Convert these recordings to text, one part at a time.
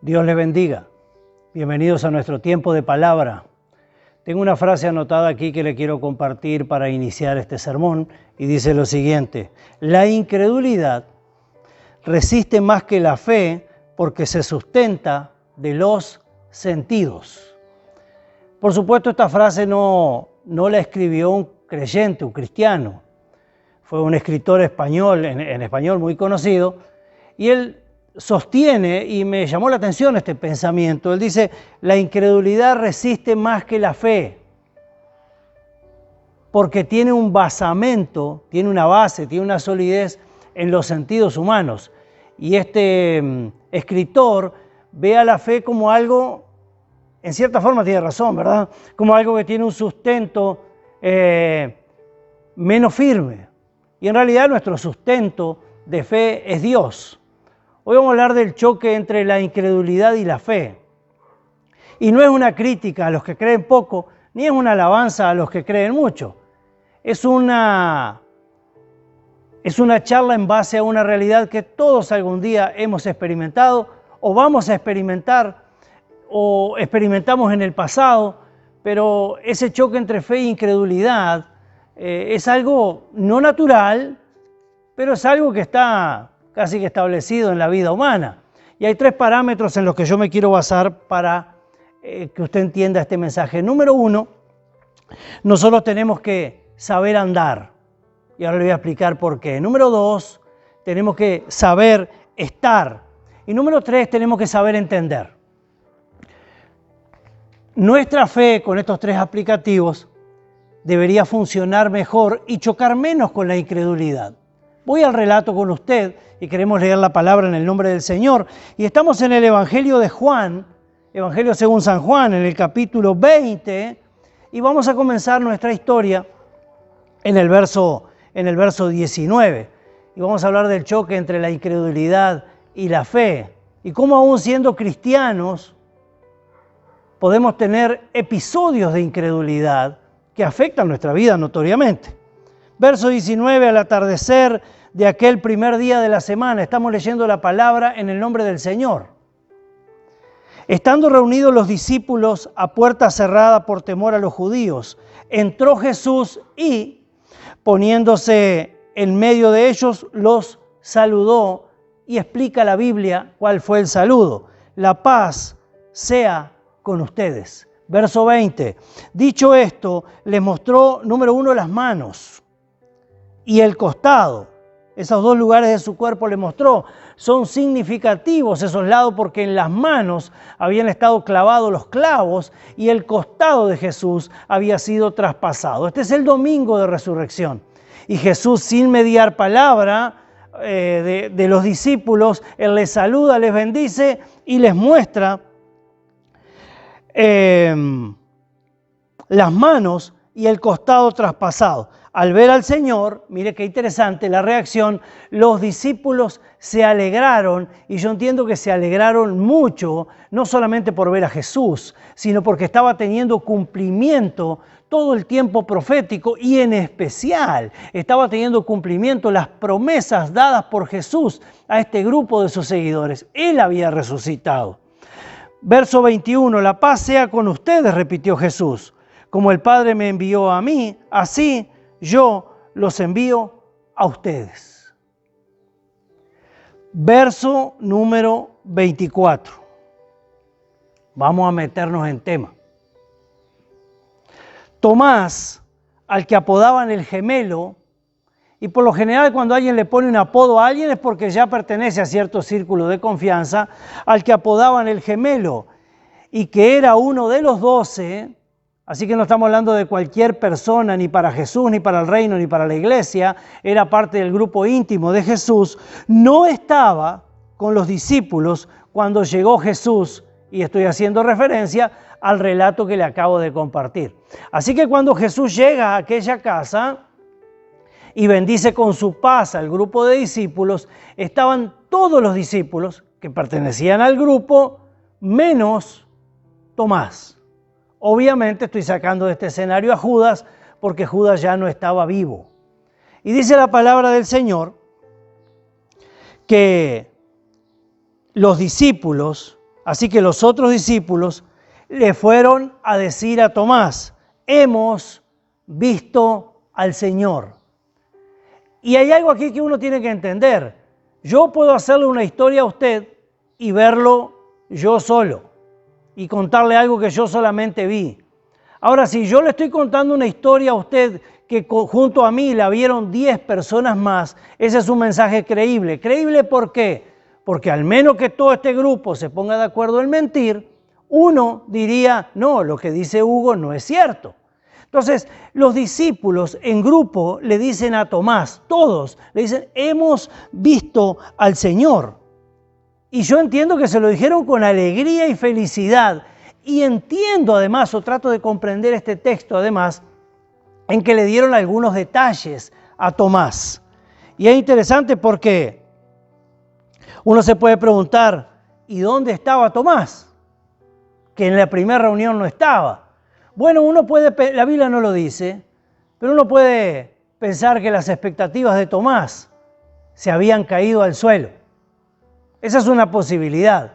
Dios les bendiga. Bienvenidos a nuestro tiempo de palabra. Tengo una frase anotada aquí que le quiero compartir para iniciar este sermón y dice lo siguiente: la incredulidad resiste más que la fe porque se sustenta de los sentidos. Por supuesto, esta frase no la escribió un creyente, un cristiano. Fue un escritor español, en español muy conocido, y él sostiene, y me llamó la atención este pensamiento, él dice: la incredulidad resiste más que la fe, porque tiene un basamento, tiene una base, tiene una solidez en los sentidos humanos. Y este escritor ve a la fe como algo, en cierta forma tiene razón, ¿verdad? Como algo que tiene un sustento menos firme. Y en realidad nuestro sustento de fe es Dios. Hoy vamos a hablar del choque entre la incredulidad y la fe. Y no es una crítica a los que creen poco, ni es una alabanza a los que creen mucho. Es una charla en base a una realidad que todos algún día hemos experimentado, o vamos a experimentar, o experimentamos en el pasado, pero ese choque entre fe e incredulidad es algo no natural, pero es algo que está casi que establecido en la vida humana. Y hay tres parámetros en los que yo me quiero basar para que usted entienda este mensaje. Número uno, nosotros tenemos que saber andar. Y ahora le voy a explicar por qué. Número dos, tenemos que saber estar. Y número tres, tenemos que saber entender. Nuestra fe con estos tres aplicativos debería funcionar mejor y chocar menos con la incredulidad. Voy al relato con usted y queremos leer la palabra en el nombre del Señor. Y estamos en el Evangelio de Juan, Evangelio según San Juan, en el capítulo 20, y vamos a comenzar nuestra historia en el verso 19. Y vamos a hablar del choque entre la incredulidad y la fe. Y cómo aún siendo cristianos podemos tener episodios de incredulidad que afectan nuestra vida notoriamente. Verso 19, al atardecer de aquel primer día de la semana, estamos leyendo la palabra en el nombre del Señor. Estando reunidos los discípulos a puerta cerrada por temor a los judíos, entró Jesús y, poniéndose en medio de ellos, los saludó, y explica la Biblia cuál fue el saludo: la paz sea con ustedes. Verso 20, dicho esto, les mostró, número uno, las manos y el costado. Esos dos lugares de su cuerpo le mostró. Son significativos esos lados porque en las manos habían estado clavados los clavos y el costado de Jesús había sido traspasado. Este es el domingo de resurrección. Y Jesús, sin mediar palabra de los discípulos, Él les saluda, les bendice y les muestra las manos y el costado traspasado. Al ver al Señor, mire qué interesante la reacción, los discípulos se alegraron, y yo entiendo que se alegraron mucho, no solamente por ver a Jesús, sino porque estaba teniendo cumplimiento todo el tiempo profético, y en especial estaba teniendo cumplimiento las promesas dadas por Jesús a este grupo de sus seguidores. Él había resucitado. Verso 21, la paz sea con ustedes, repitió Jesús. Como el Padre me envió a mí, así yo los envío a ustedes. Verso número 24. Vamos a meternos en tema. Tomás, al que apodaban el gemelo, y por lo general cuando alguien le pone un apodo a alguien es porque ya pertenece a cierto círculo de confianza, al que apodaban el gemelo, y que era uno de los 12, así que no estamos hablando de cualquier persona, ni para Jesús, ni para el reino, ni para la iglesia, era parte del grupo íntimo de Jesús, no estaba con los discípulos cuando llegó Jesús, y estoy haciendo referencia al relato que le acabo de compartir. Así que cuando Jesús llega a aquella casa y bendice con su paz al grupo de discípulos, estaban todos los discípulos que pertenecían al grupo, menos Tomás. Obviamente estoy sacando de este escenario a Judas, porque Judas ya no estaba vivo. Y dice la palabra del Señor que los discípulos Así que los otros discípulos le fueron a decir a Tomás, hemos visto al Señor. Y hay algo aquí que uno tiene que entender. Yo puedo hacerle una historia a usted y verlo yo solo y contarle algo que yo solamente vi. Ahora, si yo le estoy contando una historia a usted que junto a mí la vieron 10 personas más, ese es un mensaje creíble. ¿Creíble por qué? Porque al menos que todo este grupo se ponga de acuerdo en mentir, uno diría, no, lo que dice Hugo no es cierto. Entonces, los discípulos en grupo le dicen a Tomás, todos, le dicen, hemos visto al Señor. Y yo entiendo que se lo dijeron con alegría y felicidad. Y entiendo además, o trato de comprender este texto además, en que le dieron algunos detalles a Tomás. Y es interesante porque uno se puede preguntar, ¿y dónde estaba Tomás? Que en la primera reunión no estaba. Bueno, uno puede, la Biblia no lo dice, pero uno puede pensar que las expectativas de Tomás se habían caído al suelo. Esa es una posibilidad.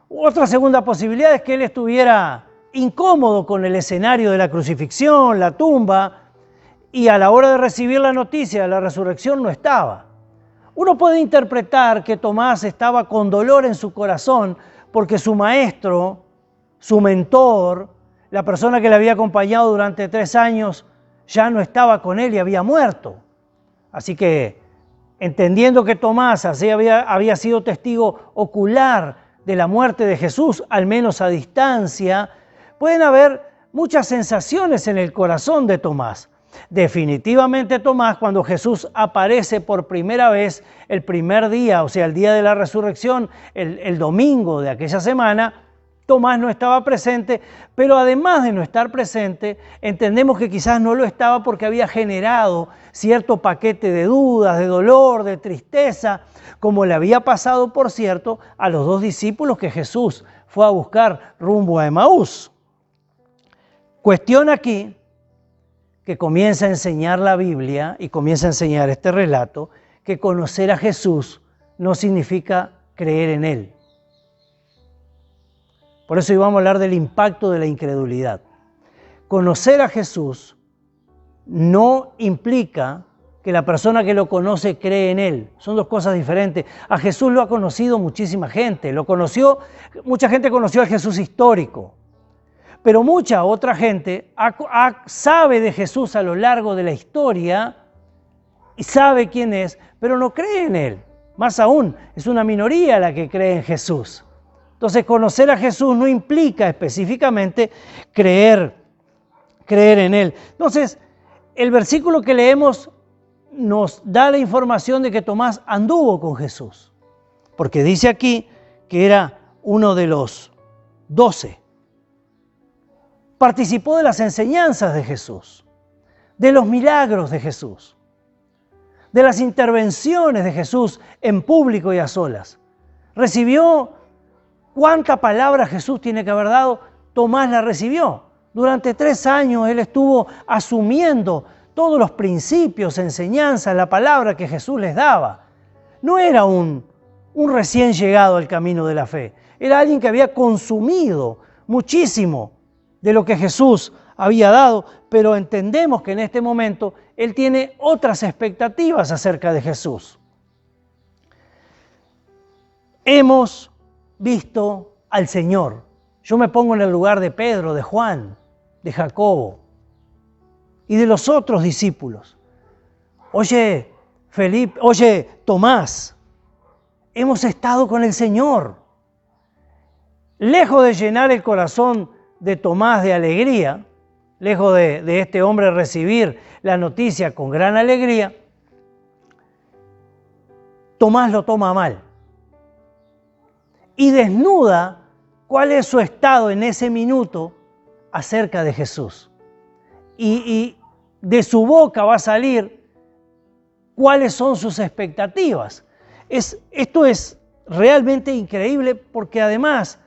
Otra segunda posibilidad es que él estuviera incómodo con el escenario de la crucifixión, la tumba, y a la hora de recibir la noticia de la resurrección no estaba. Uno puede interpretar que Tomás estaba con dolor en su corazón porque su maestro, su mentor, la persona que le había acompañado durante 3 años, ya no estaba con él y había muerto. Así que, entendiendo que Tomás así había sido testigo ocular de la muerte de Jesús, al menos a distancia, pueden haber muchas sensaciones en el corazón de Tomás. Definitivamente Tomás, cuando Jesús aparece por primera vez el primer día, o sea, el día de la resurrección, el domingo de aquella semana, Tomás no estaba presente, pero además de no estar presente, entendemos que quizás no lo estaba porque había generado cierto paquete de dudas, de dolor, de tristeza, como le había pasado, por cierto, a los 2 discípulos que Jesús fue a buscar rumbo a Emaús. Cuestión aquí que comienza a enseñar la Biblia y comienza a enseñar este relato, que conocer a Jesús no significa creer en Él. Por eso hoy vamos a hablar del impacto de la incredulidad. Conocer a Jesús no implica que la persona que lo conoce cree en Él. Son 2 cosas diferentes. A Jesús lo ha conocido muchísima gente. Mucha gente conoció al Jesús histórico. Pero mucha otra gente sabe de Jesús a lo largo de la historia y sabe quién es, pero no cree en Él. Más aún, es una minoría la que cree en Jesús. Entonces, conocer a Jesús no implica específicamente creer en Él. Entonces, el versículo que leemos nos da la información de que Tomás anduvo con Jesús, porque dice aquí que era uno de los 12. Participó de las enseñanzas de Jesús, de los milagros de Jesús, de las intervenciones de Jesús en público y a solas. Recibió cuánta palabra Jesús tiene que haber dado, Tomás la recibió. Durante 3 años él estuvo asumiendo todos los principios, enseñanzas, la palabra que Jesús les daba. No era un recién llegado al camino de la fe, era alguien que había consumido muchísimo de lo que Jesús había dado, pero entendemos que en este momento él tiene otras expectativas acerca de Jesús. Hemos visto al Señor. Yo me pongo en el lugar de Pedro, de Juan, de Jacobo y de los otros discípulos. Oye, Tomás, hemos estado con el Señor. Lejos de llenar el corazón de Tomás de alegría, lejos de este hombre recibir la noticia con gran alegría, Tomás lo toma mal y desnuda cuál es su estado en ese minuto acerca de Jesús. Y de su boca va a salir cuáles son sus expectativas. Esto es realmente increíble porque además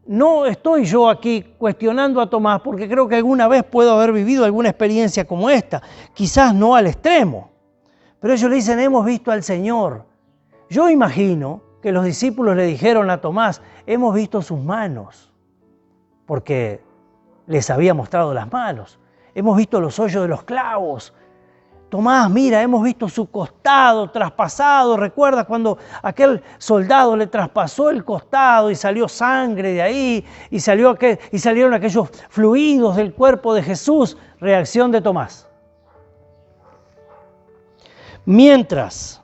no estoy yo aquí cuestionando a Tomás porque creo que alguna vez puedo haber vivido alguna experiencia como esta, quizás no al extremo, pero ellos le dicen, hemos visto al Señor. Yo imagino que los discípulos le dijeron a Tomás, hemos visto sus manos, porque les había mostrado las manos. Hemos visto los hoyos de los clavos. Tomás, mira, hemos visto su costado traspasado. ¿Recuerdas cuando aquel soldado le traspasó el costado y salió sangre de ahí y salieron aquellos fluidos del cuerpo de Jesús? Reacción de Tomás. Mientras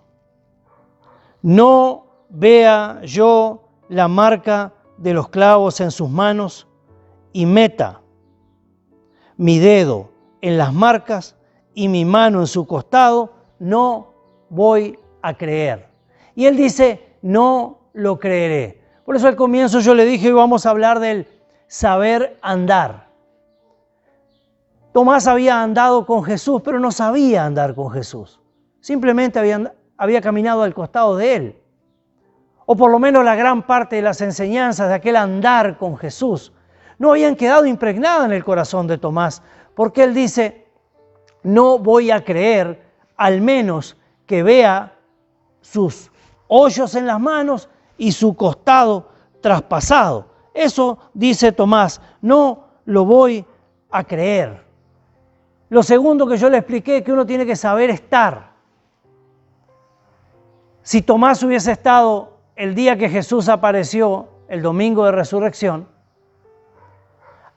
no vea yo la marca de los clavos en sus manos y meta mi dedo en las marcas y mi mano en su costado, no voy a creer. Y él dice, no lo creeré. Por eso al comienzo yo le dije, hoy vamos a hablar del saber andar. Tomás había andado con Jesús, pero no sabía andar con Jesús. Simplemente había caminado al costado de él. O por lo menos la gran parte de las enseñanzas de aquel andar con Jesús no habían quedado impregnadas en el corazón de Tomás, porque él dice, no voy a creer, al menos que vea sus hoyos en las manos y su costado traspasado. Eso dice Tomás, no lo voy a creer. Lo segundo que yo le expliqué es que uno tiene que saber estar. Si Tomás hubiese estado el día que Jesús apareció, el domingo de resurrección,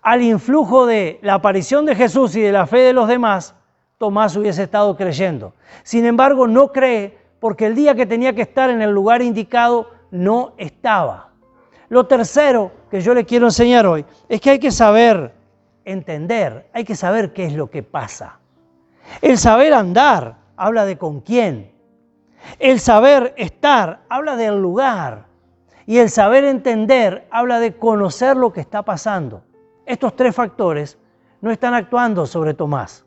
al influjo de la aparición de Jesús y de la fe de los demás, Tomás hubiese estado creyendo. Sin embargo, no cree porque el día que tenía que estar en el lugar indicado no estaba. Lo tercero que yo le quiero enseñar hoy es que hay que saber entender, hay que saber qué es lo que pasa. El saber andar habla de con quién. El saber estar habla del lugar. Y el saber entender habla de conocer lo que está pasando. Estos tres factores no están actuando sobre Tomás,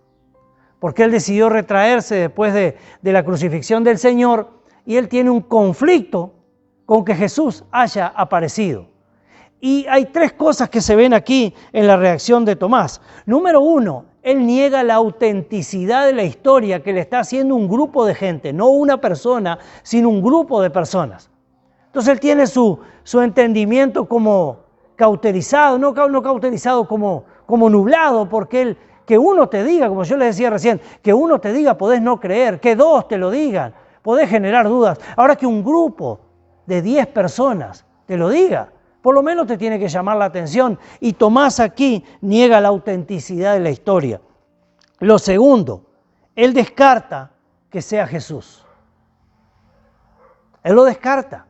porque él decidió retraerse después de la crucifixión del Señor y él tiene un conflicto con que Jesús haya aparecido. Y hay tres cosas que se ven aquí en la reacción de Tomás. Número uno, él niega la autenticidad de la historia que le está haciendo un grupo de gente, no una persona, sino un grupo de personas. Entonces él tiene su entendimiento como cauterizado, no cauterizado, como nublado, porque que uno te diga, como yo les decía recién, que uno te diga podés no creer, que dos te lo digan, podés generar dudas. Ahora que un grupo de 10 personas te lo diga, por lo menos te tiene que llamar la atención. Y Tomás aquí niega la autenticidad de la historia. Lo segundo, él descarta que sea Jesús. Él lo descarta,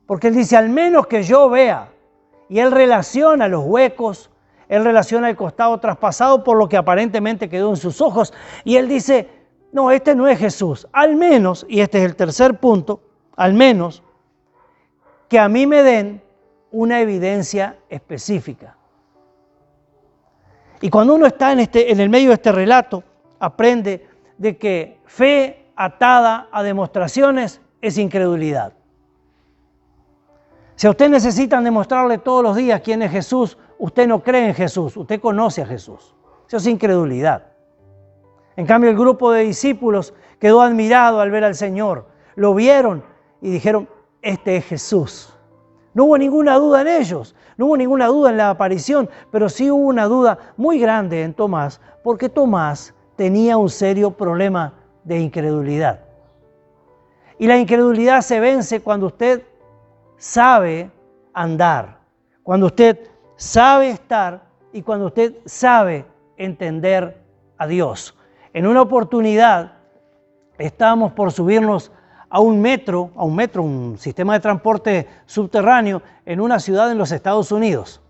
porque él dice, al menos que yo vea. Y él relaciona los huecos, él relaciona el costado traspasado por lo que aparentemente quedó en sus ojos. Y él dice, no, este no es Jesús. Al menos, y este es el tercer punto, al menos que a mí me den una evidencia específica. Y cuando uno está en el medio de este relato, aprende de que fe atada a demostraciones es incredulidad. Si a usted necesitan demostrarle todos los días quién es Jesús, usted no cree en Jesús, usted conoce a Jesús. Eso es incredulidad. En cambio, el grupo de discípulos quedó admirado al ver al Señor. Lo vieron y dijeron, este es Jesús. No hubo ninguna duda en ellos, no hubo ninguna duda en la aparición, pero sí hubo una duda muy grande en Tomás, porque Tomás tenía un serio problema de incredulidad. Y la incredulidad se vence cuando usted sabe andar, cuando usted sabe estar y cuando usted sabe entender a Dios. En una oportunidad estábamos por subirnos a un metro, un sistema de transporte subterráneo en una ciudad en los Estados Unidos.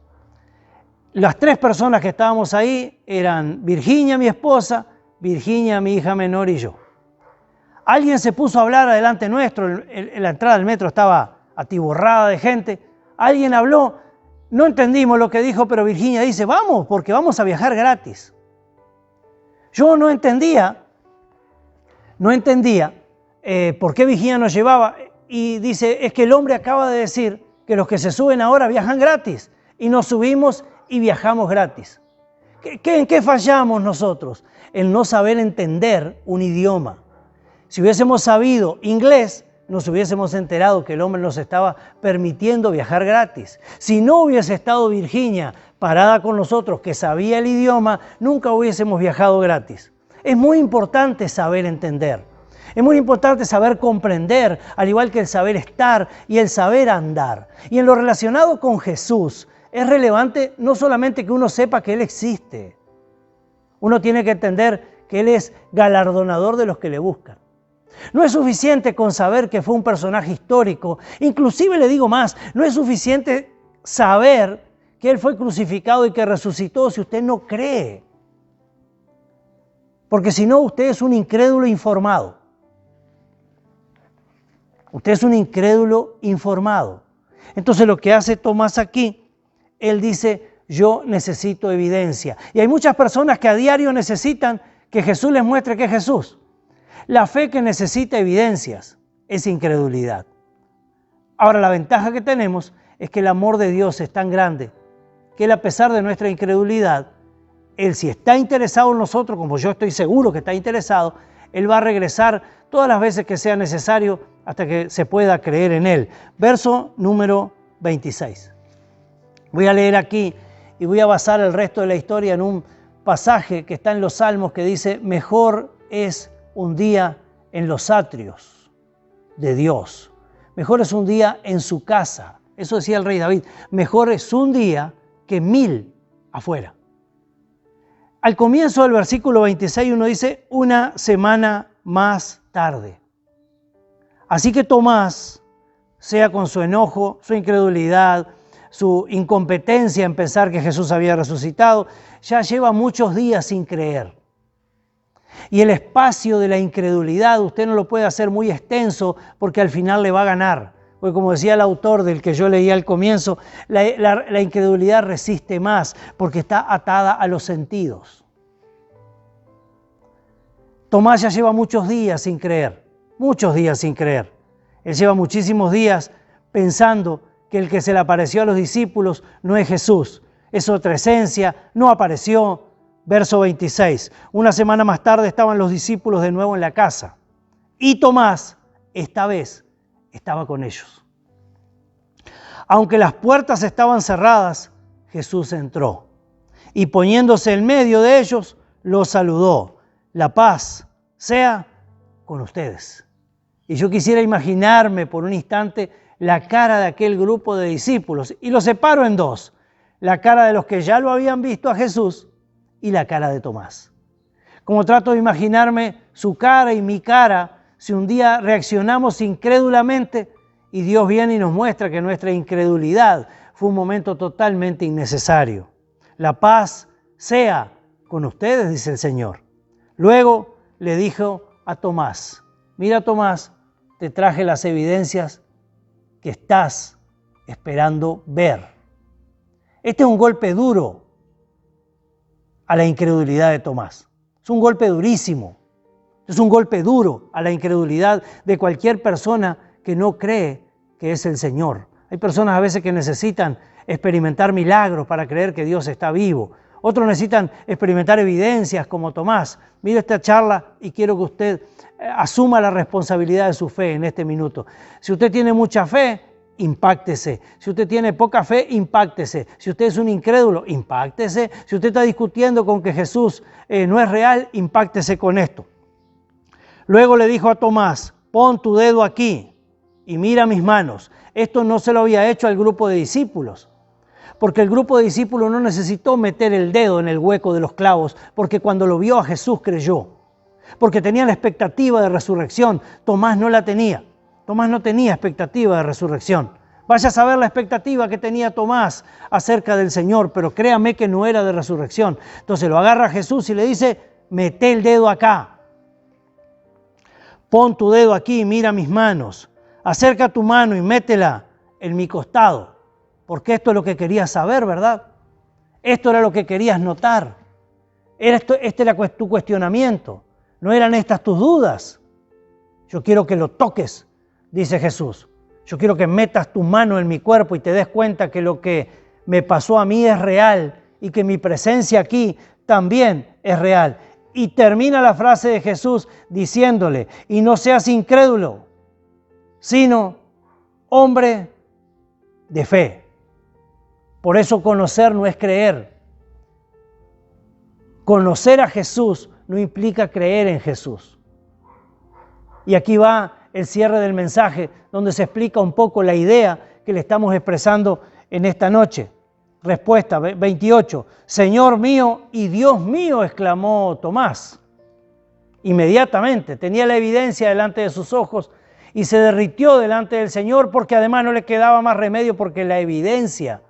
Las tres personas que estábamos ahí eran Virginia, mi esposa, Virginia, mi hija menor y yo. Alguien se puso a hablar adelante nuestro, la entrada del metro estaba atiborrada de gente. Alguien habló, no entendimos lo que dijo, pero Virginia dice, vamos, porque vamos a viajar gratis. Yo no entendía por qué Virginia nos llevaba y dice, es que el hombre acaba de decir que los que se suben ahora viajan gratis y nos subimos y viajamos gratis. ¿En qué fallamos nosotros? En no saber entender un idioma. Si hubiésemos sabido inglés, nos hubiésemos enterado que el hombre nos estaba permitiendo viajar gratis. Si no hubiese estado Virginia parada con nosotros, que sabía el idioma, nunca hubiésemos viajado gratis. Es muy importante saber entender. Es muy importante saber comprender, al igual que el saber estar y el saber andar. Y en lo relacionado con Jesús, es relevante no solamente que uno sepa que Él existe. Uno tiene que entender que Él es galardonador de los que le buscan. No es suficiente con saber que fue un personaje histórico. Inclusive le digo más, no es suficiente saber que Él fue crucificado y que resucitó si usted no cree. Porque si no, usted es un incrédulo informado. Usted es un incrédulo informado. Entonces lo que hace Tomás aquí, él dice, yo necesito evidencia. Y hay muchas personas que a diario necesitan que Jesús les muestre que es Jesús. La fe que necesita evidencias es incredulidad. Ahora, la ventaja que tenemos es que el amor de Dios es tan grande que Él, a pesar de nuestra incredulidad, Él, si está interesado en nosotros, como yo estoy seguro que está interesado, Él va a regresar todas las veces que sea necesario hasta que se pueda creer en Él. Verso número 26. Voy a leer aquí y voy a basar el resto de la historia en un pasaje que está en los Salmos que dice, mejor es un día en los atrios de Dios. Mejor es un día en su casa. Eso decía el rey David. Mejor es un día que 1000 afuera. Al comienzo del versículo 26 uno dice, una semana más tarde. Así que Tomás, sea con su enojo, su incredulidad, su incompetencia en pensar que Jesús había resucitado, ya lleva muchos días sin creer. Y el espacio de la incredulidad usted no lo puede hacer muy extenso porque al final le va a ganar. Porque como decía el autor del que yo leía al comienzo, la incredulidad resiste más porque está atada a los sentidos. Tomás ya lleva muchos días sin creer, muchos días sin creer. Él lleva muchísimos días pensando que el que se le apareció a los discípulos no es Jesús, es otra esencia, no apareció. Verso 26, una semana más tarde estaban los discípulos de nuevo en la casa y Tomás, esta vez, estaba con ellos. Aunque las puertas estaban cerradas, Jesús entró y poniéndose en medio de ellos, los saludó. La paz sea con ustedes. Y yo quisiera imaginarme por un instante la cara de aquel grupo de discípulos y lo separo en dos, la cara de los que ya lo habían visto a Jesús y la cara de Tomás. Como trato de imaginarme su cara y mi cara si un día reaccionamos incrédulamente y Dios viene y nos muestra que nuestra incredulidad fue un momento totalmente innecesario. La paz sea con ustedes, dice el Señor. Luego le dijo a Tomás, mira Tomás, te traje las evidencias que estás esperando ver. Este es un golpe duro a la incredulidad de Tomás. Es un golpe durísimo. Es un golpe duro a la incredulidad de cualquier persona que no cree que es el Señor. Hay personas a veces que necesitan experimentar milagros para creer que Dios está vivo. Otros necesitan experimentar evidencias como Tomás. Mire esta charla y quiero que usted asuma la responsabilidad de su fe en este minuto. Si usted tiene mucha fe, impáctese. Si usted tiene poca fe, impáctese. Si usted es un incrédulo, impáctese. Si usted está discutiendo con que Jesús no es real, impáctese con esto. Luego le dijo a Tomás, pon tu dedo aquí y mira mis manos. Esto no se lo había hecho al grupo de discípulos, porque el grupo de discípulos no necesitó meter el dedo en el hueco de los clavos, porque cuando lo vio a Jesús creyó, porque tenía la expectativa de resurrección. Tomás no la tenía. Tomás no tenía expectativa de resurrección. Vaya a saber la expectativa que tenía Tomás acerca del Señor, pero créame que no era de resurrección. Entonces lo agarra Jesús y le dice, mete el dedo acá. Pon tu dedo aquí y mira mis manos. Acerca tu mano y métela en mi costado. Porque esto es lo que querías saber, ¿verdad? Esto era lo que querías notar. Este era tu cuestionamiento. No eran estas tus dudas. Yo quiero que lo toques, dice Jesús. Yo quiero que metas tu mano en mi cuerpo y te des cuenta que lo que me pasó a mí es real y que mi presencia aquí también es real. Y termina la frase de Jesús diciéndole, y no seas incrédulo, sino hombre de fe. Por eso conocer no es creer. Conocer a Jesús no implica creer en Jesús. Y aquí va el cierre del mensaje, donde se explica un poco la idea que le estamos expresando en esta noche. Respuesta 28. Señor mío y Dios mío, exclamó Tomás. Inmediatamente tenía la evidencia delante de sus ojos y se derritió delante del Señor, porque además no le quedaba más remedio, porque la evidencia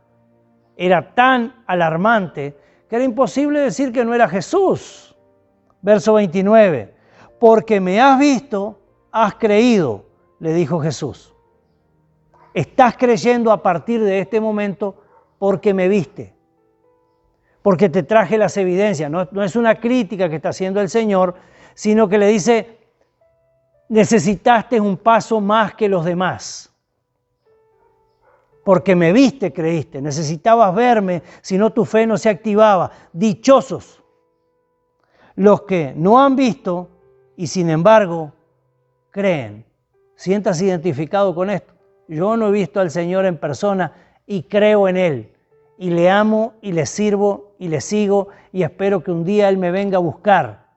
era tan alarmante que era imposible decir que no era Jesús. Verso 29. Porque me has visto, has creído, le dijo Jesús. Estás creyendo a partir de este momento porque me viste, porque te traje las evidencias. No es una crítica que está haciendo el Señor, sino que le dice, necesitaste un paso más que los demás. Porque me viste, creíste. Necesitabas verme, si no tu fe no se activaba. Dichosos los que no han visto y sin embargo creen. ¿Sientas identificado con esto? Yo no he visto al Señor en persona y creo en Él. Y le amo y le sirvo y le sigo y espero que un día Él me venga a buscar.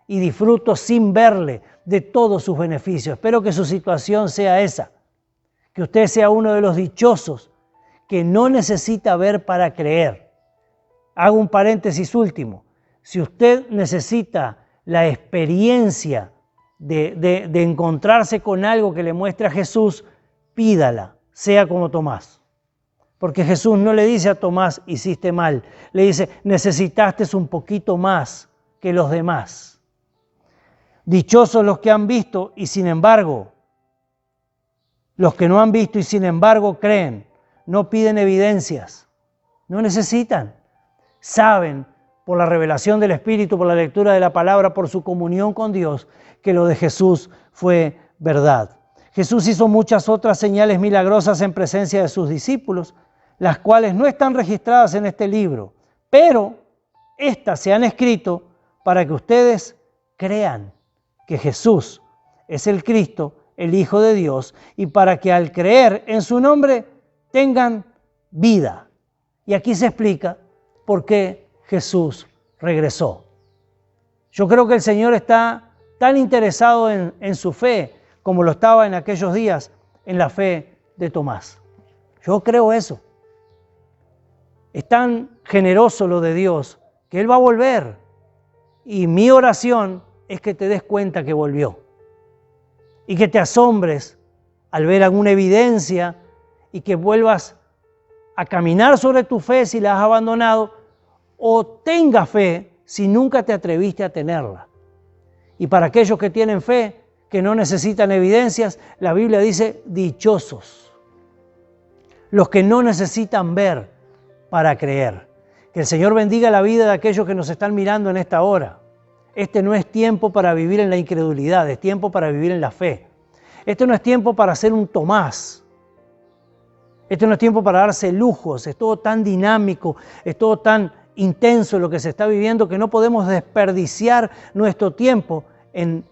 Y disfruto sin verle de todos sus beneficios. Espero que su situación sea esa. Que usted sea uno de los dichosos que no necesita ver para creer. Hago un paréntesis último. Si usted necesita la experiencia de encontrarse con algo que le muestre a Jesús, pídala, sea como Tomás. Porque Jesús no le dice a Tomás, hiciste mal. Le dice, necesitaste un poquito más que los demás. Dichosos los que han visto y sin embargo, los que no han visto y sin embargo creen, no piden evidencias, no necesitan. Saben por la revelación del Espíritu, por la lectura de la palabra, por su comunión con Dios, que lo de Jesús fue verdad. Jesús hizo muchas otras señales milagrosas en presencia de sus discípulos, las cuales no están registradas en este libro, pero estas se han escrito para que ustedes crean que Jesús es el Cristo, el Hijo de Dios, y para que al creer en su nombre tengan vida. Y aquí se explica por qué Jesús regresó. Yo creo que el Señor está tan interesado en su fe como lo estaba en aquellos días en la fe de Tomás. Yo creo eso. Es tan generoso lo de Dios que Él va a volver. Y mi oración es que te des cuenta que volvió. Y que te asombres al ver alguna evidencia y que vuelvas a caminar sobre tu fe si la has abandonado, o tengas fe si nunca te atreviste a tenerla. Y para aquellos que tienen fe, que no necesitan evidencias, la Biblia dice dichosos. Los que no necesitan ver para creer. Que el Señor bendiga la vida de aquellos que nos están mirando en esta hora. Este no es tiempo para vivir en la incredulidad, es tiempo para vivir en la fe. Este no es tiempo para ser un Tomás. Este no es tiempo para darse lujos, es todo tan dinámico, es todo tan intenso lo que se está viviendo que no podemos desperdiciar nuestro tiempo en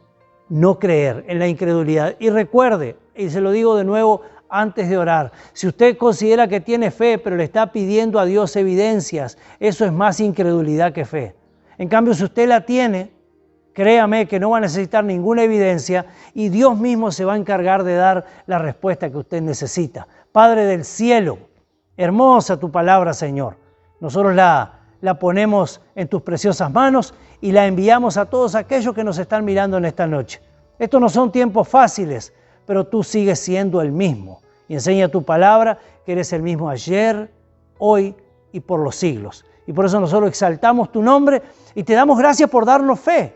no creer, en la incredulidad. Y recuerde, y se lo digo de nuevo antes de orar, si usted considera que tiene fe pero le está pidiendo a Dios evidencias, eso es más incredulidad que fe. En cambio, si usted la tiene, créame que no va a necesitar ninguna evidencia y Dios mismo se va a encargar de dar la respuesta que usted necesita. Padre del cielo, hermosa tu palabra, Señor. Nosotros la ponemos en tus preciosas manos y la enviamos a todos aquellos que nos están mirando en esta noche. Estos no son tiempos fáciles, pero tú sigues siendo el mismo. Y enseña tu palabra que eres el mismo ayer, hoy y por los siglos. Y por eso nosotros exaltamos tu nombre y te damos gracias por darnos fe.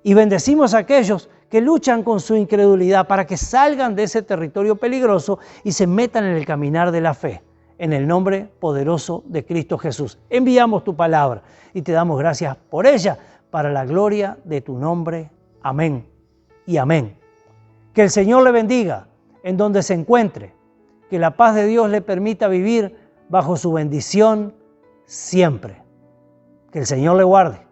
Y bendecimos a aquellos que luchan con su incredulidad para que salgan de ese territorio peligroso y se metan en el caminar de la fe. En el nombre poderoso de Cristo Jesús. Enviamos tu palabra y te damos gracias por ella para la gloria de tu nombre. Amén y amén. Que el Señor le bendiga en donde se encuentre. Que la paz de Dios le permita vivir bajo su bendición siempre. Que el Señor le guarde.